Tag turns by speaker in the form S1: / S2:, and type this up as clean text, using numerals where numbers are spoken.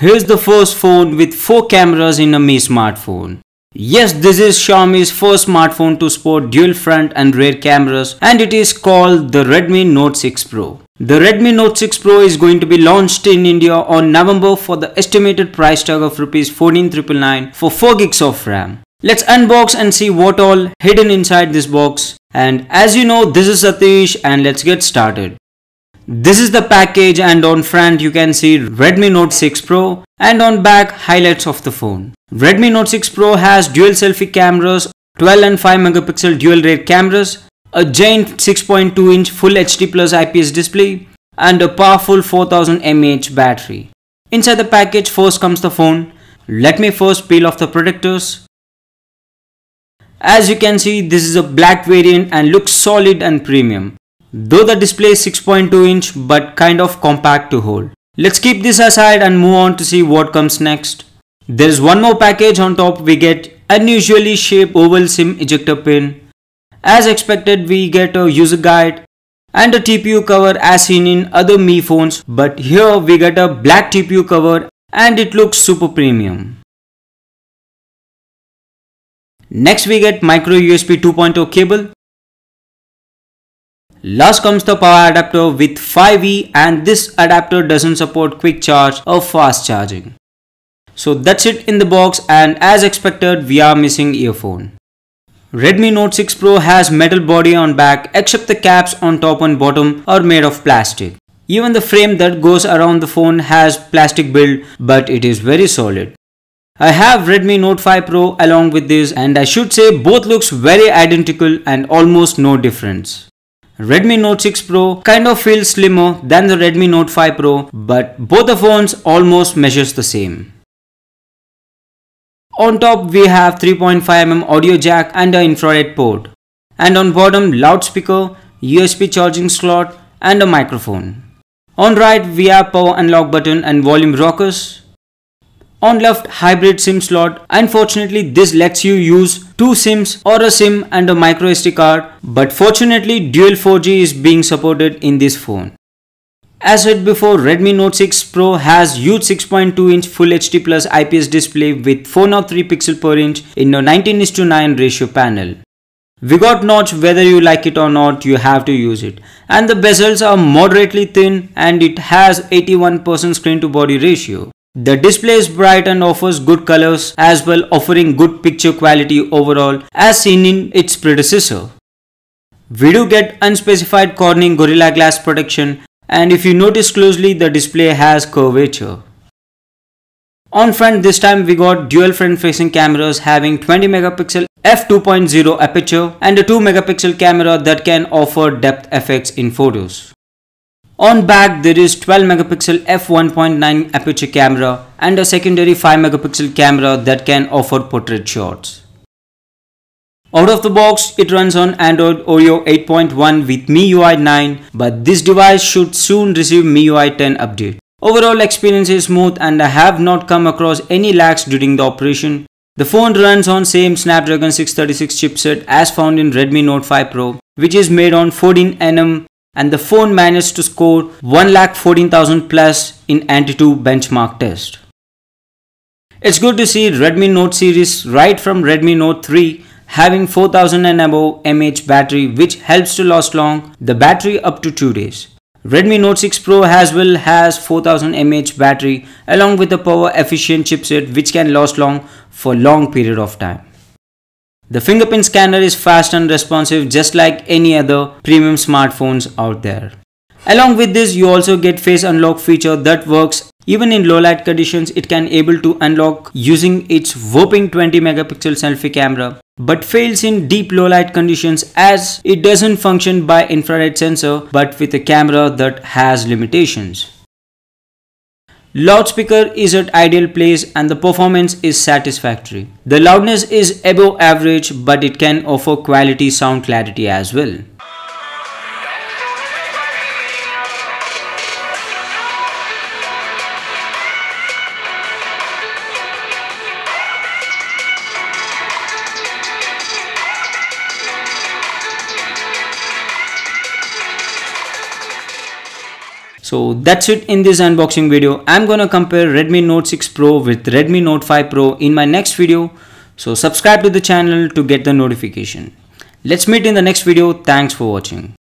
S1: Here's the first phone with 4 cameras in a Mi smartphone. Yes, this is Xiaomi's first smartphone to sport dual front and rear cameras, and it is called the Redmi Note 6 Pro. The Redmi Note 6 Pro is going to be launched in India on November for the estimated price tag of Rs 14,999 for 4 gigs of RAM. Let's unbox and see what all hidden inside this box. And as you know, this is Satish and let's get started. This is the package, and on front you can see Redmi Note 6 Pro, and on back highlights of the phone. Redmi Note 6 Pro has dual selfie cameras, 12 and 5 megapixel dual rear cameras, a giant 6.2 inch Full HD Plus IPS display, and a powerful 4000 mAh battery. Inside the package first comes the phone. Let me first peel off the protectors. As you can see, this is a black variant and looks solid and premium. Though the display is 6.2 inch but kind of compact to hold. Let's keep this aside and move on to see what comes next. There is one more package on top. We get unusually shaped oval SIM ejector pin. As expected, we get a user guide and a TPU cover as seen in other Mi phones, but here we get a black TPU cover and it looks super premium. Next we get micro USB 2.0 cable. Last comes the power adapter with 5E, and this adapter doesn't support quick charge or fast charging. So that's it in the box, and as expected we are missing earphone. Redmi Note 6 Pro has metal body on back, except the caps on top and bottom are made of plastic. Even the frame that goes around the phone has plastic build, but it is very solid. I have Redmi Note 5 Pro along with this, and I should say both looks very identical and almost no difference. Redmi Note 6 Pro kind of feels slimmer than the Redmi Note 5 Pro, but both the phones almost measures the same. On top we have 3.5mm audio jack and an infrared port, and on bottom loudspeaker, USB charging slot and a microphone. On right we have power unlock button and volume rockers. On left, hybrid SIM slot. Unfortunately, this lets you use 2 SIMs or a SIM and a micro SD card, but fortunately dual 4G is being supported in this phone. As said before, Redmi Note 6 Pro has huge 6.2 inch Full HD Plus IPS display with 403 pixel per inch in a 19:9 ratio panel. We got notch. Whether you like it or not, you have to use it. And the bezels are moderately thin, and it has 81% screen to body ratio. The display is bright and offers good colors as well, offering good picture quality overall as seen in its predecessor. We do get unspecified Corning Gorilla Glass protection, and if you notice closely, the display has curvature. On front this time we got dual front facing cameras having 20 megapixel f2.0 aperture and a 2 megapixel camera that can offer depth effects in photos. On back there is 12 megapixel f1.9 aperture camera and a secondary 5 megapixel camera that can offer portrait shots. Out of the box it runs on Android Oreo 8.1 with MIUI 9, but this device should soon receive MIUI 10 update. Overall experience is smooth and I have not come across any lags during the operation. The phone runs on same Snapdragon 636 chipset as found in Redmi Note 5 Pro, which is made on 14nm, and the phone managed to score 1,14,000 plus in Antutu benchmark test. It's good to see Redmi Note series right from Redmi Note 3 having 4000 and above mAh battery, which helps to last long, the battery up to 2 days. Redmi Note 6 Pro as well has 4000 mAh battery along with a power efficient chipset which can last long for long period of time. The fingerprint scanner is fast and responsive just like any other premium smartphones out there. Along with this, you also get face unlock feature that works even in low light conditions. It can able to unlock using its whopping 20 megapixel selfie camera, but fails in deep low light conditions as it doesn't function by infrared sensor but with a camera that has limitations. Loudspeaker is at ideal place and the performance is satisfactory. The loudness is above average, but it can offer quality sound clarity as well. So that's it in this unboxing video. I'm gonna compare Redmi Note 6 Pro with Redmi Note 5 Pro in my next video. So subscribe to the channel to get the notification. Let's meet in the next video. Thanks for watching.